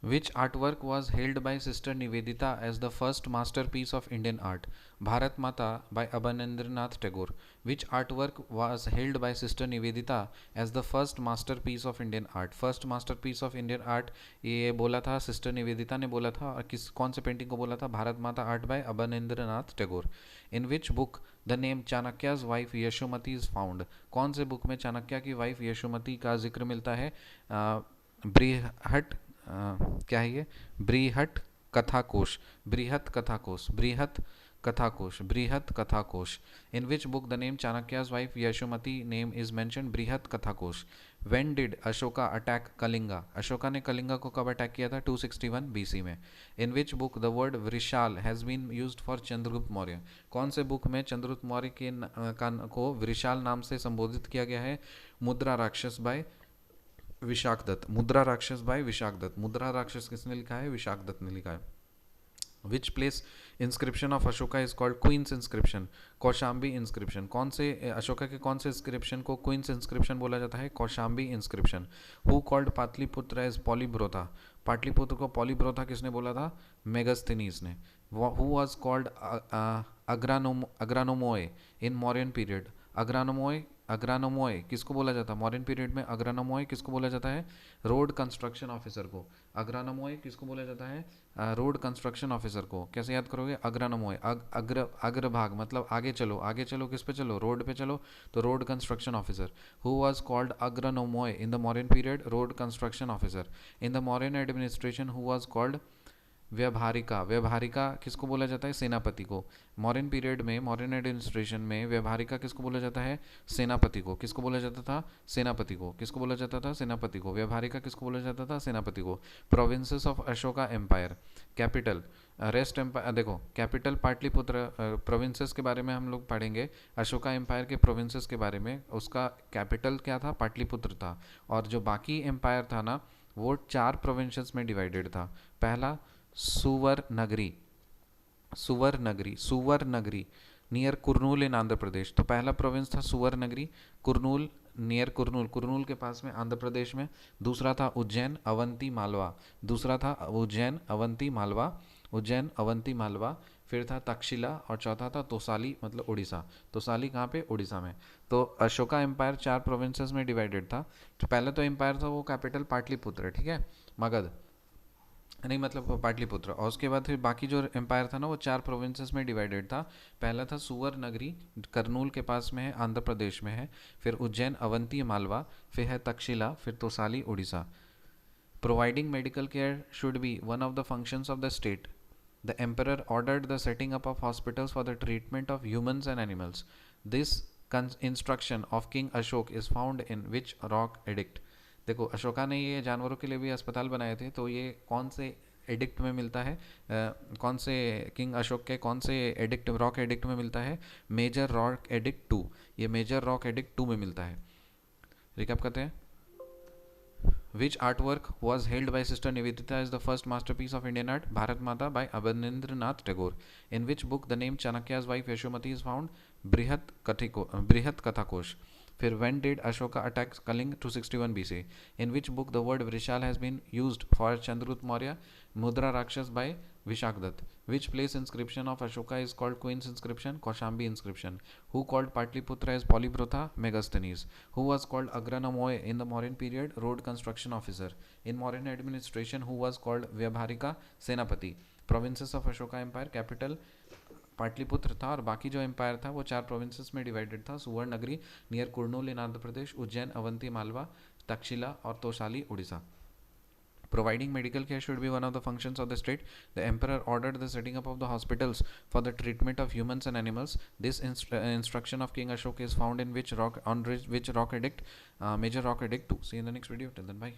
Which artwork was hailed by Sister Nivedita as the first masterpiece of Indian art? Bharat Mata by Abanindranath Tagore. Which artwork was hailed by Sister Nivedita as the first masterpiece of Indian art? First masterpiece of Indian art ये बोला था sister Nivedita ने बोला था, और किस कौन से पेंटिंग को बोला था? Bharat Mata art by Abanindranath Tagore. In which book the name Chanakya's wife Yashomati is found? कौन से बुक में चाणक्य की वाइफ यशोमती का जिक्र मिलता है? बृहट क्या है ये? बृहट Kathakosh. Brihat Kathakosha. Brihat Kathakosha. Brihat Kathakosha. In which book the name Chanakya's wife Yashomati name is mention? Brihat Kathakosha. When did Ashoka attack Kalinga? Ashoka ने कलिंगा को कब अटैक किया था? 261 बीसी में. In which book the word Vrishal has been used for Chandragupta Maurya? कौन से बुक में चंद्रगुप्त मौर्य के को वृषाल नाम से संबोधित किया गया है? मुद्रा राक्षस बाय विशाख दत्त. मुद्रा राक्षस बाय विशाख दत्त. मुद्रा राक्षस किसने लिखा है? विशाख दत्त ने लिखा है. Which place inscription of Ashoka is called queen's inscription? Kaushambi inscription. कौन से अशोका के कौन से इंस्क्रिप्शन को क्वींस इंस्क्रिप्शन बोला जाता है? Kaushambi inscription. Who called Pataliputra as Palibothra? Pataliputra को पॉलीब्रोथा किसने बोला था? मेगस्थनीज ने. Who was called agronomoi in Mauryan period? Agronomoi. Agronomoi किसको बोला जाता है मॉडर्न पीरियड में? अग्रानोमोए किसको बोला जाता है? रोड कंस्ट्रक्शन ऑफिसर को. अग्रानोमोए किसको बोला जाता है? रोड कंस्ट्रक्शन ऑफिसर को. कैसे याद करोगे? अग्रानोमोए. अग्रभाग मतलब आगे चलो. आगे चलो किस पे चलो? रोड पे चलो, तो road construction officer. Who was called agronomoi in the modern period? Road construction officer. In the modern administration who was called? Vyavaharika. व्यवहारिका किसको बोला जाता है? सेनापति को. मॉडर्न पीरियड में मॉडर्न एडमिनिस्ट्रेशन में व्यवहारिका किसको बोला जाता है? सेनापति को. किसको बोला जाता था? सेनापति को. किसको बोला जाता था? सेनापति को. व्यवहारिका किसको बोला जाता था? सेनापति को. Provinces of Ashoka empire. Capital rest empire. देखो कैपिटल पाटलिपुत्र. प्रोविंसेस के बारे में हम लोग पढ़ेंगे. अशोका एम्पायर के प्रोविंसेस के बारे में. उसका कैपिटल क्या था? पाटलिपुत्र था. और जो बाकी एम्पायर था ना, वो 4 प्रोविंसेस में डिवाइडेड था. पहला सुवर्नगरी. सुवर्नगरी. सुवर्नगरी नियर कुरनूल इन आंध्र प्रदेश. तो पहला प्रोविंस था सुवर्नगरी, कुरनूल, नियर कुरनूल, कुरनूल के पास में आंध्र प्रदेश में. दूसरा था उज्जैन, अवंती, मालवा. दूसरा था उज्जैन, अवंती, मालवा. उज्जैन, अवंती, मालवा. फिर था तक्षशिला और चौथा था तोसाली मतलब उड़ीसा. तोसाली कहाँ पे? उड़ीसा में. तो अशोका एम्पायर 4 प्रोविंसेस में डिवाइडेड था. तो पहला तो एम्पायर था वो कैपिटल पाटलिपुत्र, ठीक है, मगध नहीं मतलब पाटलिपुत्र. और उसके बाद फिर बाकी जो एम्पायर था ना वो 4 प्रोविंसेस में डिवाइडेड था. पहला था सुवर्नगरी, करनूल के पास में है, आंध्र प्रदेश में है. फिर उज्जैन, अवंती, मालवा. फिर है तक्षशिला. फिर Tosali, Orissa. Providing medical care should be one of the functions of the state. The emperor ordered the setting up of hospitals for the treatment of humans and animals. This instruction of king Ashok is found in which rock edict? देखो अशोका ने ये जानवरों के लिए भी अस्पताल बनाए थे, तो ये कौन से एडिक्ट में मिलता है? कौन से किंग अशोक के कौन से एडिक्ट, रॉक एडिक्ट में मिलता है? Major rock edict 2. ये मेजर रॉक एडिक्ट 2 में मिलता है. रिकैप करते हैं. Which artwork was hailed by Sister Nivedita as the first masterpiece of Indian art? Bharat Mata by Abanindranath Tagore. In which book the name Chanakya's wife Yashomati is found? Brihat Kathakosh. फिर when did Ashoka attack Kaling? 261 BC. In which book the word Vrishal has been used for Chandragupta Maurya? Mudra Rakshas by Vishak Dutt. Which place inscription of Ashoka is called Queen's inscription? Kaushambi inscription. Who called Patliputra as Polybrotha? Megasthenes. Who was called Agranamoy in the Mauryan period? Road construction officer. In Mauryan administration, who was called Vyabharika? Senapati. Provinces of Ashoka Empire. Capital Pataliputra था और बाकी जो empire था वो 4 provinces में divided था. सुवर्णनगरी near Kurnool इन आंध्र प्रदेश, उज्जैन, अवंती, मालवा, तक्षशिला और Tosali, Orissa. Providing medical care should be one of the functions of the state. The emperor ordered the setting up of the hospitals for the treatment of humans and animals. This instruction of King Ashoka is found in which rock edict? Major rock edict 2. See you in the next video. Till then, bye.